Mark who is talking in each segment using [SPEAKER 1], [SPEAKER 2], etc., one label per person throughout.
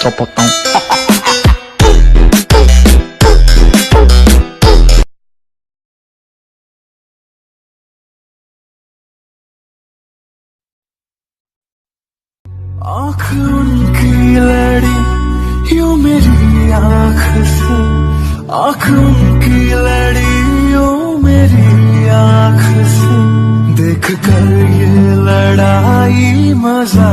[SPEAKER 1] Sopotón.
[SPEAKER 2] आँख उनकी लड़ी यूं मेरी आँख से, आँख उनकी लड़ी यूं मेरी आँख से, देख कर ये लड़ाई मजा।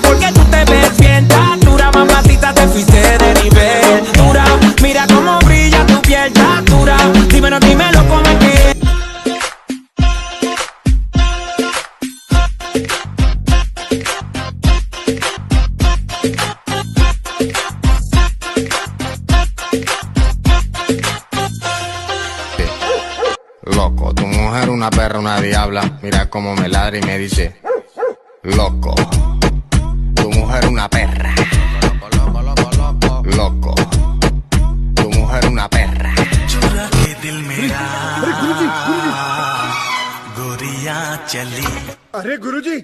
[SPEAKER 3] Porque tú te ves bien, tan dura, mamacita, te fuiste de nivel. Dura, mira cómo brilla tu piel, tan dura. Dímelo cómo es que.
[SPEAKER 4] Loco, tu mujer una perra, una diabla. Mira cómo me ladra y me dice: loco, tu mujer una perra. Loco, tu mujer una perra.
[SPEAKER 2] चुरा के दिल मेरा गोरियां चली।
[SPEAKER 5] अरे गुरुजी,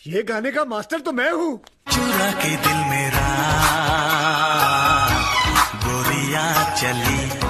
[SPEAKER 5] ये गाने का master तो मैं हूँ।
[SPEAKER 2] चुरा के दिल मेरा गोरियां चली।